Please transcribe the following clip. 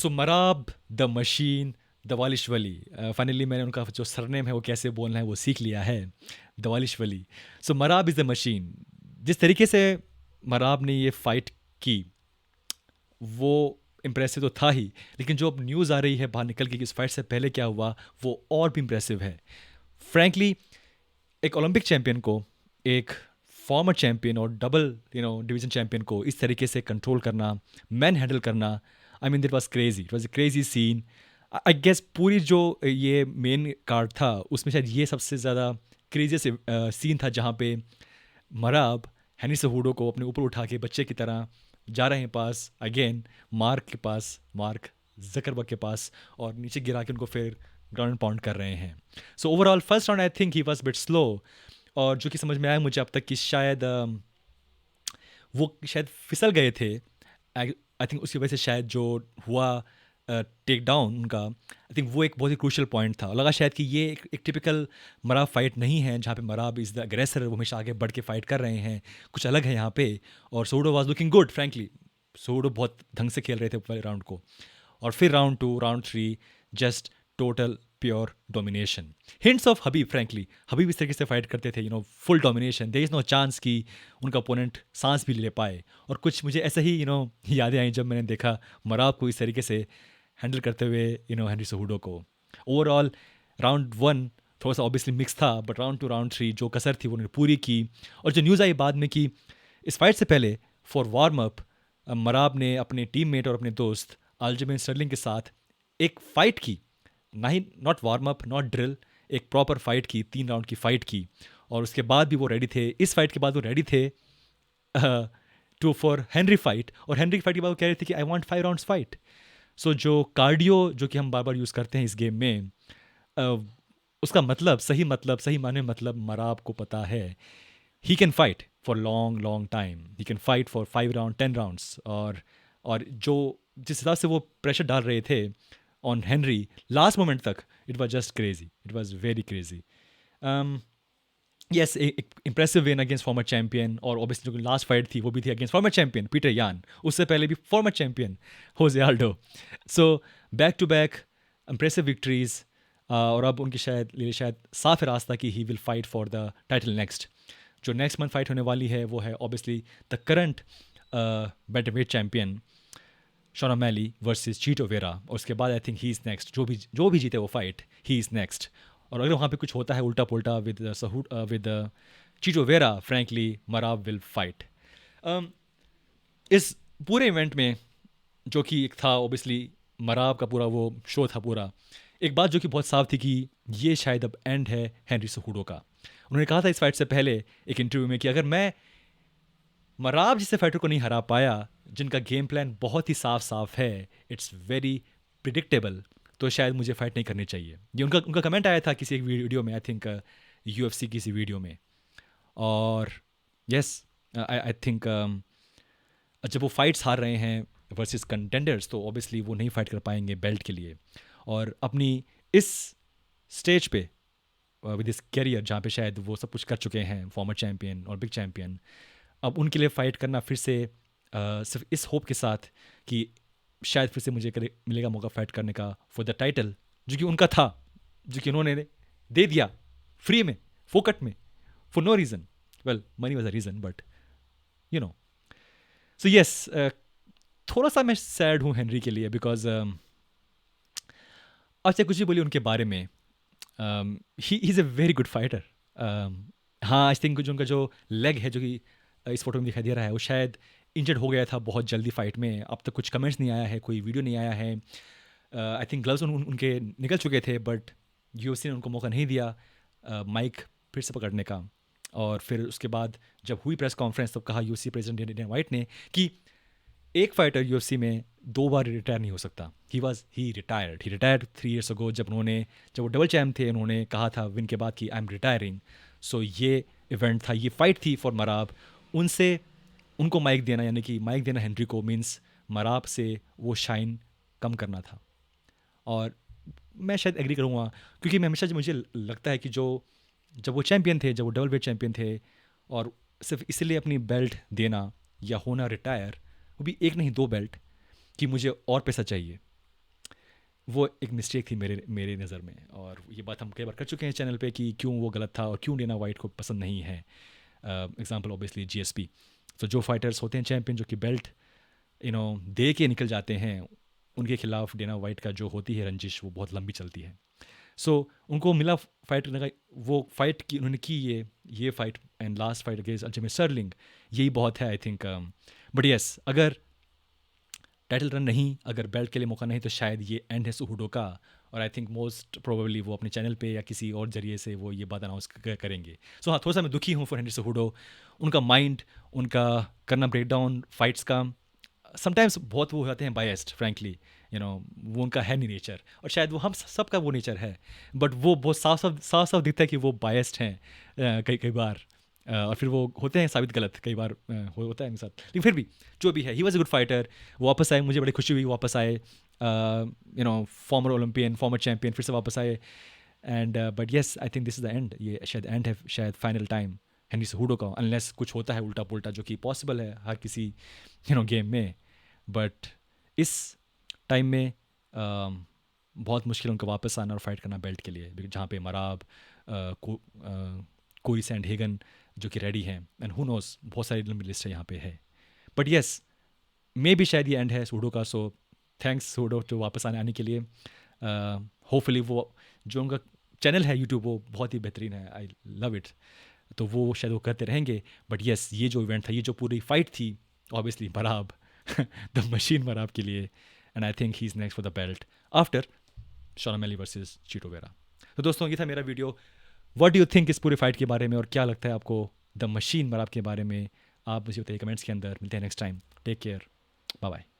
So मराब the machine दवालिशवली, finally मैंने उनका जो सरनेम है वो कैसे बोलना है वो सीख लिया है, दवालिशवली। सो मराब इज़ द मशीन। जिस तरीके से मराब ने ये फाइट की वो इम्प्रेसिव तो था ही, लेकिन जो अब न्यूज़ आ रही है बाहर निकल के कि इस फाइट से पहले क्या हुआ वो और भी इम्प्रेसिव है। फ्रैंकली एक ओलंपिक चैंपियन को, एक फॉर्मर चैंपियन और डबल डिवीजन चैंपियन को इस तरीके से कंट्रोल करना, मैन हैंडल करना, I mean it was a crazy scene. I guess पूरी जो ये मेन कार्ड था उसमें शायद ये सबसे ज़्यादा क्रेजी सीन था, जहाँ पे मराब हैनी सहूडो को अपने ऊपर उठा के बच्चे की तरह जा रहे हैं पास अगेन मार्क के पास, मार्क जकरबर्ग के पास, और नीचे गिरा के उनको फिर ग्राउंड पाउंड कर रहे हैं। So overall first round I think he was bit slow, और जो कि समझ में आया मुझे अब तक कि शायद वो शायद फिसल गए थे। आई थिंक उसकी वजह से शायद जो हुआ टेक डाउन उनका, आई थिंक वो एक बहुत ही क्रूशल पॉइंट था। लगा शायद कि ये एक टिपिकल मराब फाइट नहीं है जहाँ पे मराब इज़ द अग्रेसर, वो हमेशा आगे बढ़ के फाइट कर रहे हैं, कुछ अलग है यहाँ पे। और सोडो वाज लुकिंग गुड फ्रैंकली, सोडो बहुत ढंग से खेल रहे थे पहले राउंड को। और फिर round 2 round 3 just total pure domination. Hints of Habib, frankly Habib इस तरीके से फाइट करते थे, full domination, there is no chance कि उनका ओपोनेंट सांस भी ले पाए। और कुछ मुझे ऐसा ही यादें आई जब मैंने देखा मराब को इस तरीके से हैंडल करते हुए हेनरी सहूडो को। ओवरऑल राउंड 1 थोड़ा सा ऑब्वियसली मिक्स था, बट राउंड 2 राउंड 3 जो कसर थी वो उन्होंने पूरी की। और जो न्यूज़ आई बाद में कि इस फाइट से पहले फॉर वार्म अप मराब ने अपने टीममेट और अपने दोस्त अल्जमेन स्टर्लिंग के साथ एक फ़ाइट की, ना ही not warm up not drill, एक प्रॉपर फाइट की, 3 राउंड की फाइट की। और उसके बाद भी वो रेडी थे, इस फाइट के बाद वो रेडी थे टू फॉर हेनरी फाइट। और हेनरी की फाइट के बाद वो कह रहे थे कि आई वांट 5 राउंड्स फाइट। सो जो कार्डियो जो कि हम बार बार यूज़ करते हैं इस गेम में, अ, उसका मतलब सही माने मतलब मराब को पता है he can fight for long long time, he can fight for 5 round 10 rounds. और जो जिस हिसाब से वो प्रेशर डाल रहे थे ऑन हेनरी लास्ट मोमेंट तक, it was just crazy, it was very crazy. Yes, एक impressive win against former champion, और ऑब्वियसली जो लास्ट फाइट थी वो भी थी अगेंस्ट फॉर्मर चैंपियन पीटर यान, उससे पहले भी former champion Jose Aldo. So back to back impressive victories, और अब उनकी शायद साफ है रास्ता कि he will fight for the title next. जो नेक्स्ट मंथ फाइट होने वाली है वो है obviously the current bantamweight champion Sean O'Malley versus Chito Vera, और उसके बाद I think he is next, जो भी जीते वो फाइट ही इज़ नेक्स्ट। और अगर वहाँ पे कुछ होता है उल्टा पुल्टा with Chito Vera, frankly Merab will fight. इस पूरे इवेंट में जो कि एक था ऑब्वियसली मराब का पूरा वो शो था पूरा, एक बात जो कि बहुत साफ थी कि ये शायद अब एंड है हेनरी सहूडो का। उन्होंने कहा था इस फाइट से पहले एक इंटरव्यू में कि अगर मैं मराब जैसे फाइटर को नहीं हरा पाया जिनका गेम प्लान बहुत ही साफ साफ है, इट्स वेरी प्रिडिक्टेबल, तो शायद मुझे फाइट नहीं करनी चाहिए। ये उनका उनका कमेंट आया था किसी एक वीडियो में, आई थिंक UFC किसी वीडियो में। और यस, आई आई थिंक जब वो फाइट्स हार रहे हैं वर्सेस कंटेंडर्स तो ऑब्वियसली वो नहीं फाइट कर पाएंगे बेल्ट के लिए। और अपनी इस स्टेज पे विद इस कैरियर जहाँ पे शायद वो सब कुछ कर चुके हैं, फॉर्मर चैंपियन और बिग चैंपियन, अब उनके लिए फ़ाइट करना फिर से सिर्फ इस होप के साथ कि शायद फिर से मुझे मिलेगा मौका फ़ाइट करने का फॉर द टाइटल जो कि उनका था, जो कि उन्होंने दे दिया फ्री में, फोकट में, for no reason. Well, money was a reason, but you know. So yes, थोड़ा सा मैं सैड हूँ हेनरी के लिए, बिकॉज अच्छा कुछ भी बोलिए उनके बारे में, he is a very good fighter. हाँ, आई थिंक जो उनका जो लेग है जो कि इस फोटो में दिखाई दे रहा है वो शायद इंजर्ड हो गया था बहुत जल्दी फाइट में। अब तक कुछ कमेंट्स नहीं आया है, कोई वीडियो नहीं आया है। आई थिंक ग्लव्स उनके निकल चुके थे, बट UFC ने उनको मौका नहीं दिया माइक फिर से पकड़ने का। और फिर उसके बाद जब हुई प्रेस कॉन्फ्रेंस तब कहा UFC प्रेसिडेंट डेना वाइट ने कि एक फाइटर UFC में 2 बार रिटायर नहीं हो सकता। ही रिटायर्ड 3 ईयर्स अगो, जब वो डबल चैम्प थे उन्होंने कहा था विन के बाद कि आई एम रिटायरिंग। सो ये इवेंट था, ये फाइट थी फॉर मराब। उनसे उनको माइक देना, यानी कि माइक देना हेनरी को, मीन्स मराब से वो शाइन कम करना था। और मैं शायद एग्री करूँगा, क्योंकि मैं हमेशा मुझे लगता है कि जब वो चैम्पियन थे, जब वो डबल वेट चैम्पियन थे, और सिर्फ इसलिए अपनी बेल्ट देना या होना रिटायर, वो भी एक नहीं 2 बेल्ट, कि मुझे और पैसा चाहिए, वो एक मिस्टेक थी मेरे मेरे नज़र में, और ये बात हम कई बार कर चुके हैं चैनल पे कि क्यों वो गलत था और क्यों डेना वाइट को पसंद नहीं है। Example obviously GSP. तो जो फाइटर्स होते हैं चैंपियन, जो कि बेल्ट दे के निकल जाते हैं, उनके खिलाफ डेना वाइट का जो होती है रंजिश, वो बहुत लंबी चलती है। सो उनको मिला फाइट करने का, वो फाइट की उन्होंने की, ये fight and last fight against Aljamain Sterling, यही बहुत है आई थिंक। बट यस, अगर टाइटल रन नहीं, अगर बेल्ट के लिए मौका नहीं, तो शायद ये एंड है सुहुडो का। और आई थिंक मोस्ट प्रोबेबली वो अपने चैनल पे या किसी और जरिए से वो ये बात अनाउंस करेंगे। सो हाँ, थोड़ा सा मैं दुखी हूँ फॉर हेनरी सुहुडो। उनका माइंड, उनका करना ब्रेक डाउन फाइट्स का, समटाइम्स बहुत वो हो जाते हैं बायस्ड, फ्रैंकली वो उनका है नहीं नेचर, और शायद वो हम सबका वो नेचर है, बट वो बहुत साफ साफ साफ साफ दिखता है कि वो बायस्ड हैं कई कई बार। और फिर वो होते हैं साबित गलत कई बार, होता है मेरे साथ। लेकिन फिर भी जो भी है, he was a good fighter. वो वापस आए, मुझे बड़ी खुशी हुई वापस आए, फॉर्मर ओलंपियन, फॉर्मर चैम्पियन, फिर से वापस आए। And but yes, I think this is the end. ये शायद एंड है, शायद फाइनल टाइम हेनरी सुहुडो का, अनलेस कुछ होता है उल्टा पुल्टा, जो कि पॉसिबल है हर किसी गेम में। बट इस टाइम में बहुत मुश्किल उनको वापस आना और फाइट करना बेल्ट के लिए, जहाँ पे मराब, कोरी सैंडहेगन जो कि रेडी हैं, एंड हु नोस, बहुत सारी लंबी लिस्ट है यहाँ पे है। बट येस, मे भी शायद ये एंड है सुडो का। सो थैंक्स सुडो जो वापस आने के लिए। होपफुली वो जो उनका चैनल है यूट्यूब, वो बहुत ही बेहतरीन है, आई लव इट। तो वो शायद वो करते रहेंगे। बट येस, ये जो इवेंट था, ये जो पूरी फाइट थी, obviously Merab the machine Merab के लिए, and I think he is next for the belt after Sean O'Malley versus Chito Vera. तो दोस्तों, ये था मेरा video. What do you think इस पूरी फाइट के बारे में, और क्या लगता है आपको द मशीन मराब के बारे में? आप मुझे बताइए कमेंट्स के अंदर। मिलते हैं next time. Take care, bye bye.